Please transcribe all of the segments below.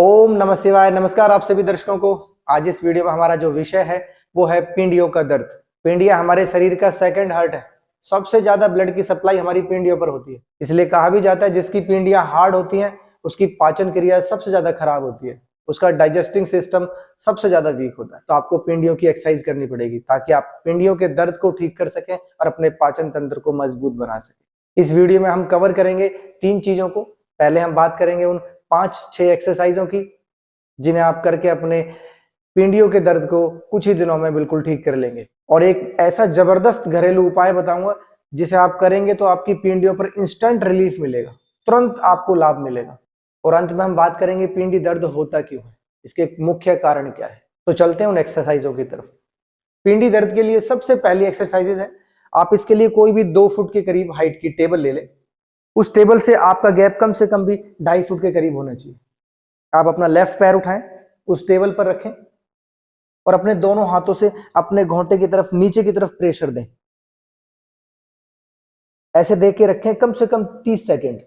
ओम नमः शिवाय। नमस्कार आप सभी दर्शकों को। आज इस वीडियो में हमारा जो विषय है वो है पिंडियों का दर्द। पिंडिया हमारे शरीर का सेकंड हार्ट है। सबसे ज्यादा ब्लड की सप्लाई हमारी पिंडियों पर होती है। इसलिए कहा भी जाता है जिसकी पिंडियां हार्ड होती हैं उसकी पाचन क्रिया सबसे ज्यादा खराब होती है, उसका डाइजेस्टिंग सिस्टम सबसे ज्यादा वीक होता है। तो आपको पिंडियों की एक्सरसाइज करनी पड़ेगी ताकि आप पिंडियों के दर्द को ठीक कर सकें और अपने पाचन तंत्र को मजबूत बना सकें। इस वीडियो में हम कवर करेंगे 3 चीजों को। पहले हम बात करेंगे उन 5-6 एक्सरसाइजों की जिन्हें आप करके अपने पिंडियों के दर्द को कुछ ही दिनों में बिल्कुल ठीक कर लेंगे। और एक ऐसा जबरदस्त घरेलू उपाय बताऊंगा जिसे आप करेंगे तो आपकी पिंडियों पर इंस्टेंट रिलीफ मिलेगा, तुरंत आपको लाभ मिलेगा। और अंत में हम बात करेंगे पिंडी दर्द होता क्यों है, इसके मुख्य कारण क्या है। तो चलते हैं उन एक्सरसाइजों की तरफ। पिंडी दर्द के लिए सबसे पहली एक्सरसाइजेज है, आप इसके लिए कोई भी 2 फुट के करीब हाइट की टेबल ले लें। उस टेबल से आपका गैप कम से कम भी 2.5 फुट के करीब होना चाहिए। आप अपना लेफ्ट पैर उठाएं, उस टेबल पर रखें और अपने दोनों हाथों से अपने घोंटे की तरफ नीचे की तरफ प्रेशर दें। ऐसे दे के रखें कम से कम 30 सेकेंड।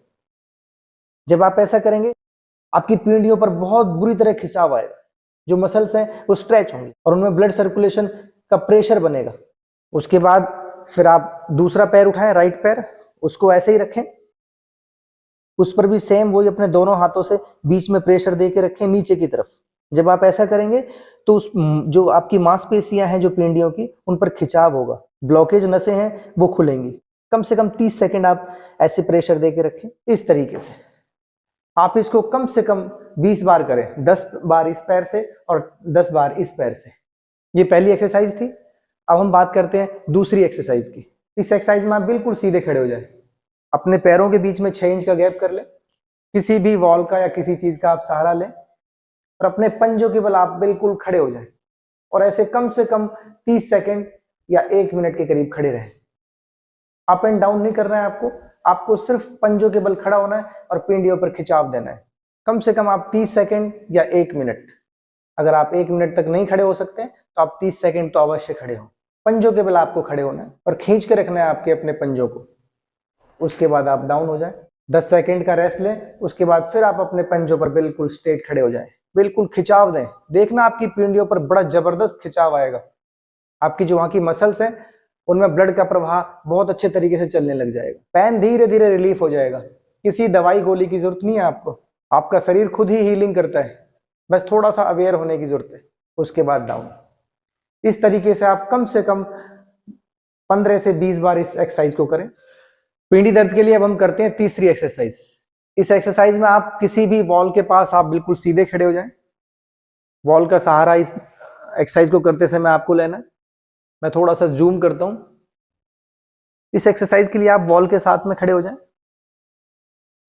जब आप ऐसा करेंगे आपकी पीढ़ियों पर बहुत बुरी तरह खिंचाव आएगा, जो मसल्स हैं वो स्ट्रेच होंगे और उनमें ब्लड सर्कुलेशन का प्रेशर बनेगा। उसके बाद फिर आप दूसरा पैर उठाएं, राइट पैर, उसको ऐसे ही रखें। उस पर भी सेम वही अपने दोनों हाथों से बीच में प्रेशर दे के रखें नीचे की तरफ। जब आप ऐसा करेंगे तो उस जो आपकी मांसपेशियां हैं जो पिंडियों की, उन पर खिंचाव होगा, ब्लॉकेज नसें हैं वो खुलेंगी। कम से कम 30 सेकंड आप ऐसे प्रेशर दे के रखें। इस तरीके से आप इसको कम से कम 20 बार करें, 10 बार इस पैर से और 10 बार इस पैर से। ये पहली एक्सरसाइज थी। अब हम बात करते हैं दूसरी एक्सरसाइज की। इस एक्सरसाइज में आप बिल्कुल सीधे खड़े हो जाए, अपने पैरों के बीच में 6 इंच का गैप कर लें, किसी भी वॉल का या किसी चीज का आप सहारा लें और अपने पंजों के बल आप बिल्कुल खड़े हो जाएं और ऐसे कम से कम 30 सेकंड या 1 मिनट के करीब खड़े रहें। अप एंड डाउन नहीं करना है आपको सिर्फ पंजों के बल खड़ा होना है और पिंडियों पर खिंचाव देना है। कम से कम आप 30 सेकंड या 1 मिनट, अगर आप 1 मिनट तक नहीं खड़े हो सकते तो आप 30 सेकंड तो अवश्य खड़े हो। पंजों के बल आपको खड़े होना है और खींच के रखना है आपके अपने पंजों को। उसके बाद आप डाउन हो जाए, 10 सेकंड का रेस्ट लें। उसके बाद फिर आप अपने पंजों पर बिल्कुल स्ट्रेट खड़े हो जाएं, बिल्कुल खिंचाव दें। देखना आपकी पिंडियों पर बड़ा जबरदस्त खिंचाव आएगा। आपकी जो वहां की मसल्स हैं उनमें ब्लड का प्रवाह बहुत अच्छे तरीके से चलने लग जाएगा। पेन धीरे धीरे रिलीफ हो जाएगा। किसी दवाई गोली की जरूरत नहीं है आपको, आपका शरीर खुद ही हीलिंग करता है, बस थोड़ा सा अवेयर होने की जरूरत है। उसके बाद डाउन। इस तरीके से आप कम से कम 15 से 20 बार इस एक्सरसाइज को करें। पिंडी दर्द के लिए अब हम करते हैं तीसरी एक्सरसाइज। इस एक्सरसाइज में आप किसी भी वॉल के पास आप बिल्कुल सीधे खड़े हो जाएं। वॉल का सहारा इस एक्सरसाइज को करते समय आपको लेना है। मैं थोड़ा सा जूम करता हूं। इस एक्सरसाइज के लिए आप वॉल के साथ में खड़े हो जाएं।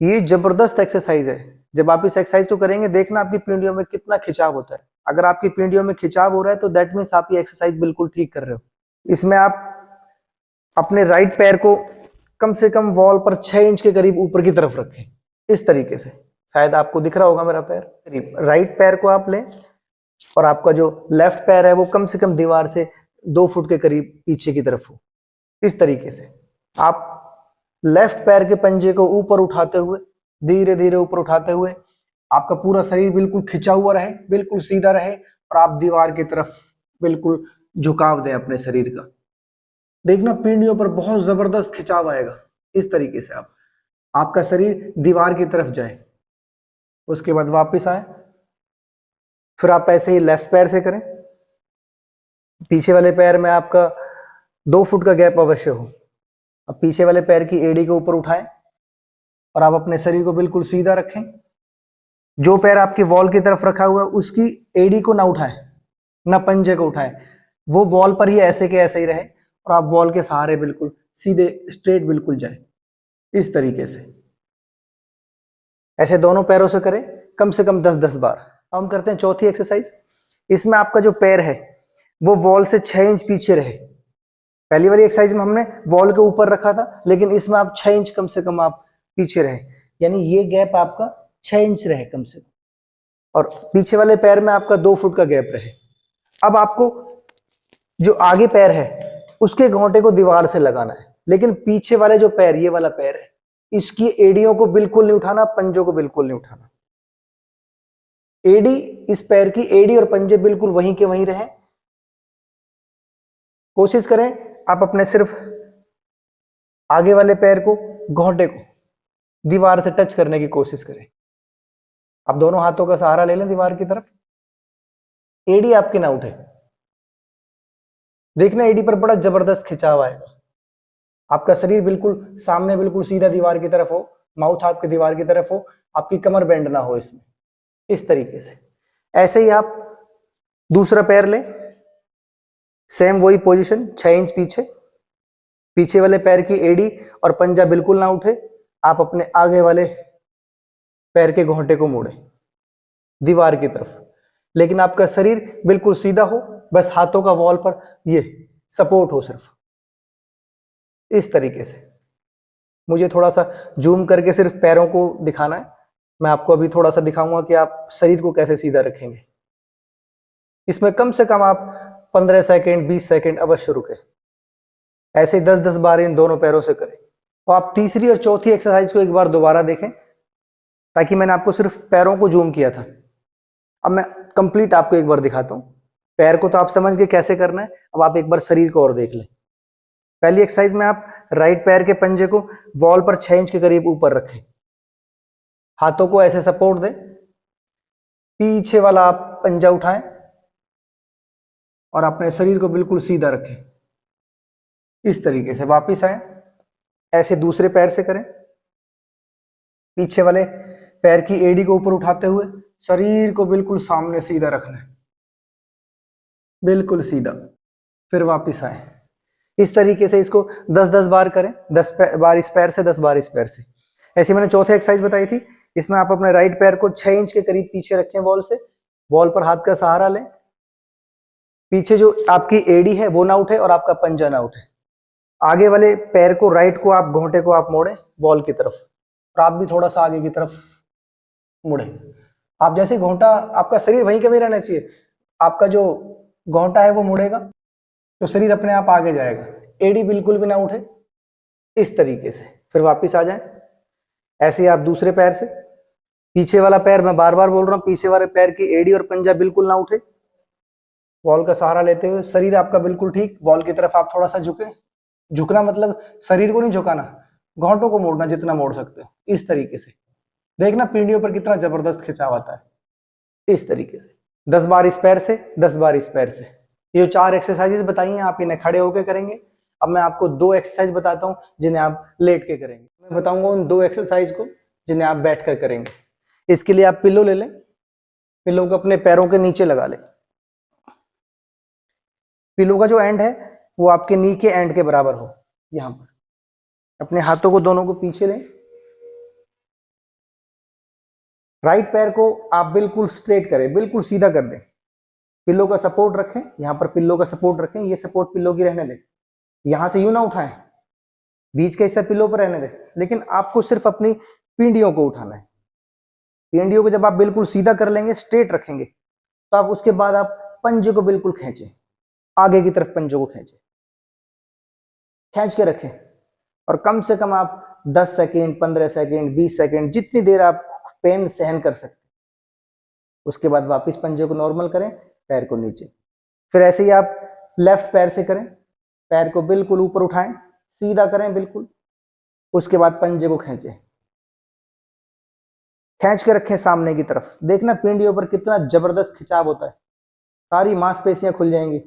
ये जबरदस्त एक्सरसाइज है। जब आप इस एक्सरसाइज को करेंगे देखना आपकी पिंडियों में कितना खिंचाव होता है। अगर आपकी पिंडियों में खिंचाव हो रहा है तो दैट मीन्स आप ये एक्सरसाइज बिल्कुल ठीक कर रहे हो। इसमें आप अपने राइट पैर को कम से कम वॉल पर 6 इंच के करीब ऊपर की तरफ रखें। इस तरीके से, शायद आपको दिख रहा होगा मेरा पैर करीब। राइट पैर को आप लें और आपका जो लेफ्ट पैर है वो कम से कम दीवार से 2 फुट के करीब पीछे की तरफ हो। इस तरीके से आप लेफ्ट पैर के पंजे को ऊपर उठाते हुए, धीरे धीरे ऊपर उठाते हुए, आपका पूरा शरीर बिल्कुल खिंचा हुआ रहे, बिल्कुल सीधा रहे और आप दीवार की तरफ बिल्कुल झुकाव दें अपने शरीर का। देखना पिंडियों पर बहुत जबरदस्त खिंचाव आएगा। इस तरीके से आपका शरीर दीवार की तरफ जाए। उसके बाद वापस आए, फिर आप ऐसे ही लेफ्ट पैर से करें। पीछे वाले पैर में आपका 2 फुट का गैप अवश्य हो। अब पीछे वाले पैर की एड़ी को ऊपर उठाएं और आप अपने शरीर को बिल्कुल सीधा रखें। जो पैर आपके वॉल की तरफ रखा हुआ है उसकी एड़ी को ना उठाएं, ना पंजे को उठाएं। वो वॉल पर ही ऐसे के ऐसे ही रहे और आप वॉल के सहारे बिल्कुल सीधे स्ट्रेट बिल्कुल जाए। इस तरीके से ऐसे दोनों पैरों से करें कम से कम 10-10 बार। अब हम करते हैं चौथी एक्सरसाइज। इसमें आपका जो पैर है वो वॉल से 6 इंच पीछे रहे। पहली वाली एक्सरसाइज में हमने वॉल के ऊपर रखा था, लेकिन इसमें आप 6 इंच कम से कम आप पीछे रहे, यानी ये गैप आपका 6 इंच रहे कम से कम। और पीछे वाले पैर में आपका 2 फुट का गैप रहे। अब आपको जो आगे पैर है उसके घोंटे को दीवार से लगाना है, लेकिन पीछे वाले जो पैर, ये वाला पैर है, इसकी एड़ियों को बिल्कुल नहीं उठाना, पंजों को बिल्कुल नहीं उठाना। एडी, इस पैर की एडी और पंजे बिल्कुल वहीं के वहीं रहे। कोशिश करें आप अपने सिर्फ आगे वाले पैर को, घोंटे को दीवार से टच करने की कोशिश करें। आप दोनों हाथों का सहारा ले लें दीवार की तरफ, एडी आपकी ना उठे। देखना एडी पर बड़ा जबरदस्त खिंचाव आएगा। आपका शरीर बिल्कुल सामने, बिल्कुल सीधा दीवार की तरफ हो, माउथ आपके दीवार की तरफ हो, आपकी कमर बेंड ना हो इसमें, इस तरीके से। ऐसे ही आप दूसरा पैर लें, सेम वही पोजीशन, 6 इंच पीछे, पीछे वाले पैर की एड़ी और पंजा बिल्कुल ना उठे। आप अपने आगे वाले पैर के घोंटे को मोड़े दीवार की तरफ, लेकिन आपका शरीर बिल्कुल सीधा हो, बस हाथों का वॉल पर ये सपोर्ट हो सिर्फ, इस तरीके से। मुझे थोड़ा सा जूम करके सिर्फ पैरों को दिखाना है। मैं आपको अभी थोड़ा सा दिखाऊंगा कि आप शरीर को कैसे सीधा रखेंगे। इसमें कम से कम आप 15 सेकंड 20 सेकंड अवश्य रुके। ऐसे 10-10 बार इन दोनों पैरों से करें। तो आप तीसरी और चौथी एक्सरसाइज को एक बार दोबारा देखें, ताकि मैंने आपको सिर्फ पैरों को जूम किया था। अब मैं कंप्लीट आपको एक बार दिखाता हूं। पैर को तो आप समझ गए कैसे करना है, अब आप एक बार शरीर को और देख लें। पहली एक्सरसाइज में आप राइट पैर के पंजे को वॉल पर 6 इंच के करीब ऊपर रखें, हाथों को ऐसे सपोर्ट दें, पीछे वाला आप पंजा उठाएं और अपने शरीर को बिल्कुल सीधा रखें, इस तरीके से। वापिस आए, ऐसे दूसरे पैर से करें, पीछे वाले पैर की एड़ी को ऊपर उठाते हुए शरीर को बिल्कुल सामने सीधा रखना है, बिल्कुल सीधा। फिर वापिस आए, इस तरीके से इसको 10-10 बार करें, 10 बार इस पैर से, 10 बार इस पैर से। ऐसे मैंने चौथे एक्सरसाइज बताई थी, इसमें आप अपने राइट पैर को 6 इंच के करीब पीछे रखें वॉल से, वॉल पर हाथ का सहारा लें, पीछे जो आपकी एड़ी है वो ना उठे और आपका पंजा ना उठे। आगे वाले पैर को, राइट को आप, घोंटे को आप मोड़े वॉल की तरफ, और आप भी थोड़ा सा आगे की तरफ मुड़े। आप जैसे घोंटा, आपका शरीर वहीं के वहीं रहना चाहिए, आपका जो घोंटा है वो मुड़ेगा तो शरीर अपने आप आगे जाएगा, एड़ी बिल्कुल भी ना उठे, इस तरीके से। फिर वापिस आ जाए, ऐसे ही आप दूसरे पैर से, पीछे वाला पैर, मैं बार बार बोल रहा हूँ, पीछे वाले पैर की एड़ी और पंजा बिल्कुल ना उठे, वॉल का सहारा लेते हुए शरीर आपका बिल्कुल ठीक, वॉल की तरफ आप थोड़ा सा झुके। झुकना मतलब शरीर को नहीं झुकाना, घोंटों को मोड़ना जितना मोड़ सकते हो, इस तरीके से। देखना पीढ़ियों पर कितना जबरदस्त खिंचाव आता है, इस तरीके से। 10 बार इस पैर से, 10 बार इस पैर से। ये 4 एक्सरसाइजेस बताई हैं, आप इन्हें खड़े होकर करेंगे। अब मैं आपको 2 एक्सरसाइज बताता हूं जिन्हें आप लेट के करेंगे। मैं बताऊंगा उन 2 एक्सरसाइज को जिन्हें आप बैठ कर करेंगे। इसके लिए आप पिल्लो ले लें, पिल्लो को अपने पैरों के नीचे लगा लें। पिल्लो का जो एंड है वो आपके नी के एंड के बराबर हो। यहां पर अपने हाथों को दोनों को पीछे लें, राइट पैर को आप बिल्कुल स्ट्रेट करें, बिल्कुल सीधा कर दें, पिल्लो का सपोर्ट रखें, यहां पर पिल्लो का सपोर्ट रखें, ये सपोर्ट पिल्लो की रहने दें, यहां से यूं ना उठाएं, बीच का हिस्सा पिल्लो पर रहने दें, लेकिन आपको सिर्फ अपनी पींडियों को उठाना है। पींडियों को जब आप बिल्कुल सीधा कर लेंगे, स्ट्रेट रखेंगे, तो आप उसके बाद आप पंजे को बिल्कुल खींचें, आगे की तरफ पंजों को खींचें, खींच के रखें, और कम से कम आप 10 सेकेंड, 15 सेकेंड, 20 सेकेंड, जितनी देर आप पेन सहन कर सकते, उसके बाद वापस पंजे को नॉर्मल करें, पैर को नीचे। फिर ऐसे ही आप लेफ्ट पैर से करें, पैर को बिल्कुल ऊपर उठाएं, सीधा करें बिल्कुल, उसके बाद पंजे को खींचें, खींच के रखें सामने की तरफ। देखना पिंडियों पर कितना जबरदस्त खिंचाव होता है, सारी मांसपेशियां खुल जाएंगी,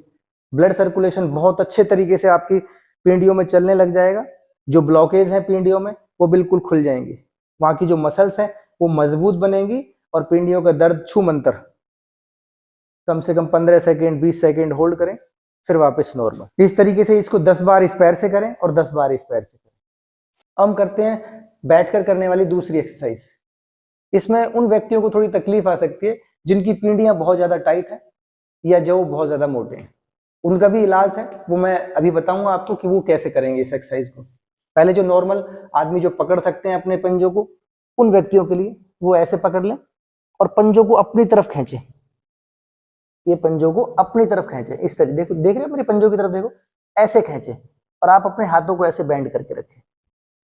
ब्लड सर्कुलेशन बहुत अच्छे तरीके से आपकी पिंडियों में चलने लग जाएगा, जो ब्लॉकेज है पिंडियों में वो बिल्कुल खुल जाएंगे, वहां की जो मसल्स हैं वो मजबूत बनेंगी, और पिंडियों का दर्द छू मंतर। कम से कम 15 सेकेंड 20 सेकेंड होल्ड करें, फिर वापस नॉर्मल। इस तरीके से इसको 10 बार इस पैर से करें और 10 बार इस पैर से करें। हम करते हैं बैठकर करने वाली दूसरी एक्सरसाइज। इसमें उन व्यक्तियों को थोड़ी तकलीफ आ सकती है जिनकी पीढ़ियां बहुत ज्यादा टाइट है या जो बहुत ज्यादा मोटे हैं, उनका भी इलाज है, वो मैं अभी बताऊंगा आपको कि वो कैसे करेंगे इस एक्सरसाइज को। पहले जो नॉर्मल आदमी जो पकड़ सकते हैं अपने पंजों को, उन व्यक्तियों के लिए वो ऐसे पकड़ लें और पंजों को अपनी तरफ खींचे, ये पंजों को अपनी तरफ खींचे, इस तरह। देखो, देख रहे हो मेरे पंजों की तरफ, देखो ऐसे खींचे, और आप अपने हाथों को ऐसे बैंड करके रखें।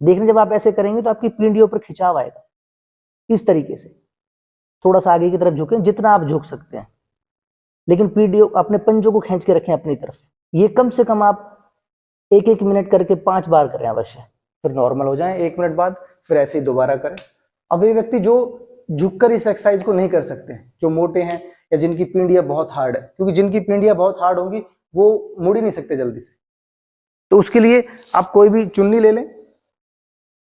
देखना जब आप ऐसे करेंगे तो आपकी पीढ़ियों पर खिंचाव आएगा, इस तरीके से। थोड़ा सा आगे की तरफ झुकें, जितना आप झुक सकते हैं, लेकिन पीडीओ अपने पंजों को खींच के रखें अपनी तरफ। ये कम से कम आप 1-1 मिनट करके 5 बार करें अवश्य, फिर नॉर्मल हो जाए 1 मिनट बाद, फिर ऐसे ही दोबारा करें। अब ये व्यक्ति जो झुककर इस एक्सरसाइज को नहीं कर सकते हैं, जो मोटे हैं या जिनकी पीढ़ियां बहुत हार्ड है, क्योंकि जिनकी पीढ़ियां बहुत हार्ड होंगी वो मुड़ ही नहीं सकते जल्दी से, तो उसके लिए आप कोई भी चुन्नी ले लें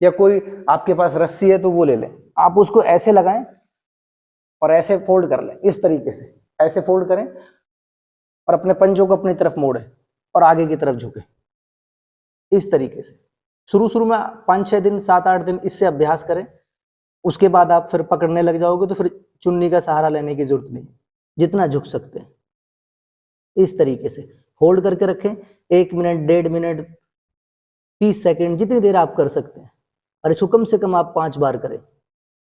या कोई आपके पास रस्सी है तो वो ले लें, आप उसको ऐसे लगाएं और ऐसे फोल्ड कर लें, इस तरीके से ऐसे फोल्ड करें और अपने पंजों को अपनी तरफ मोड़ें और आगे की तरफ झुके, इस तरीके से। शुरू में 5-6 दिन 7-8 दिन इससे अभ्यास करें, उसके बाद आप फिर पकड़ने लग जाओगे तो फिर चुन्नी का सहारा लेने की जरूरत नहीं, जितना झुक सकते हैं इस तरीके से होल्ड करके रखें। 1 मिनट, 1.5 मिनट, 30 सेकंड, जितनी देर आप कर सकते हैं, और इसको कम से कम आप 5 बार करें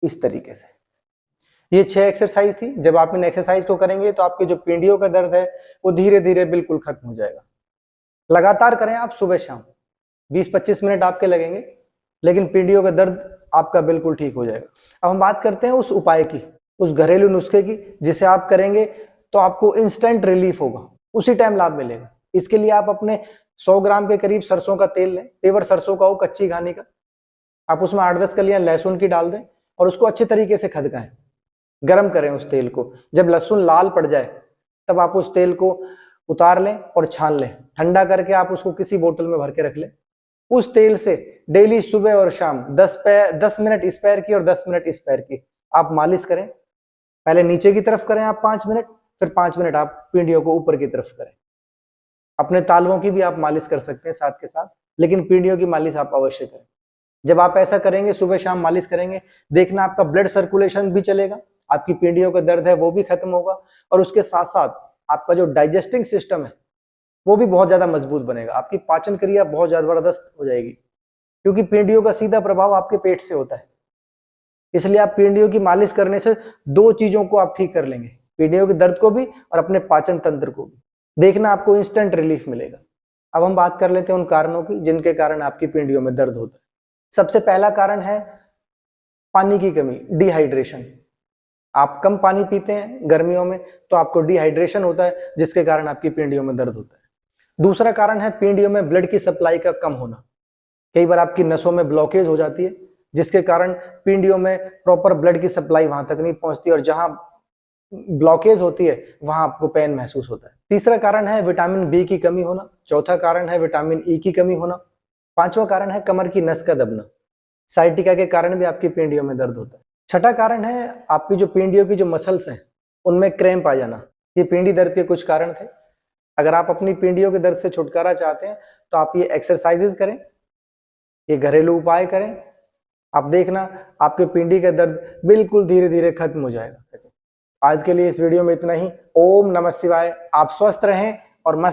इस तरीके से। ये 6 एक्सरसाइज थी। जब आप इन एक्सरसाइज को करेंगे तो आपके जो पीढ़ियों का दर्द है वो धीरे धीरे बिल्कुल खत्म हो जाएगा। लगातार करें आप, सुबह शाम 20-25 मिनट आपके लगेंगे, लेकिन पीढ़ियों का दर्द आपका बिल्कुल ठीक हो जाएगा। अब हम बात करते हैं उस उपाय की, उस घरेलू नुस्खे की, जिसे आप करेंगे तो आपको इंस्टेंट रिलीफ होगा, उसी टाइम लाभ मिलेगा। इसके लिए आप अपने 100 ग्राम के करीब सरसों का तेल लें, पेवर सरसों का हो, कच्ची घानी का। आप उसमें 8-10 कलियां लहसुन की डाल दें और उसको अच्छे तरीके से खदकाएं, गर्म करें उस तेल को। जब लहसुन लाल पड़ जाए तब आप उस तेल को उतार लें और छान लें, ठंडा करके आप उसको किसी बोतल में भर के रख लें। उस तेल से डेली सुबह और शाम 10 मिनट इस पैर की और 10 मिनट इस पैर की आप मालिश करें। पहले नीचे की तरफ करें आप 5 मिनट, फिर 5 मिनट आप पीढ़ियों को ऊपर की तरफ करें। अपने तालुओं की भी आप मालिश कर सकते हैं साथ के साथ, लेकिन पीढ़ियों की मालिश आप अवश्य करें। जब आप ऐसा करेंगे, सुबह शाम मालिश करेंगे, देखना आपका ब्लड सर्कुलेशन भी चलेगा, आपकी पीढ़ियों का दर्द है वो भी खत्म होगा, और उसके साथ साथ आपका जो डाइजेस्टिंग सिस्टम है वो भी बहुत ज्यादा मजबूत बनेगा। आपकी पाचन क्रिया बहुत ज्यादा जबरदस्त हो जाएगी, क्योंकि पीढ़ियों का सीधा प्रभाव आपके पेट से होता है। इसलिए आप पीढ़ियों की मालिश करने से 2 चीजों को आप ठीक कर लेंगे, पीढ़ियों के दर्द को भी और अपने पाचन तंत्र को भी। देखना आपको इंस्टेंट रिलीफ मिलेगा। अब हम बात कर लेते हैं उन कारणों की जिनके कारण आपकी पीढ़ियों में दर्द होता है। सबसे पहला कारण है पानी की कमी, डिहाइड्रेशन। आप कम पानी पीते हैं गर्मियों में तो आपको डिहाइड्रेशन होता है, जिसके कारण आपकी पीढ़ियों में दर्द होता है। दूसरा कारण है पीढ़ियों में ब्लड की सप्लाई का कम होना। कई बार आपकी नसों में ब्लॉकेज हो जाती है, जिसके कारण पीढ़ियों में प्रॉपर ब्लड की सप्लाई वहां तक नहीं पहुंचती, और जहां ब्लॉकेज होती है वहां आपको पेन महसूस होता है। तीसरा कारण है विटामिन बी की कमी होना। चौथा कारण है विटामिन ई की कमी होना। पांचवा कारण है कमर की नस का दबना। साइटिका के कारण भी आपकी पीढ़ियों में दर्द होता है। छठा कारण है आपकी जो पीढ़ियों की जो मसल्स हैं उनमें क्रैम्प आ जाना। ये पीढ़ी दर्द के कुछ कारण थे। अगर आप अपनी पीढ़ियों के दर्द से छुटकारा चाहते हैं तो आप ये एक्सरसाइजेज करें, ये घरेलू उपाय करें। आप देखना आपके पीढ़ी का दर्द बिल्कुल धीरे धीरे खत्म हो जाएगा। आज के लिए इस वीडियो में इतना ही। ओम नमः शिवाय। आप स्वस्थ रहें और मस्त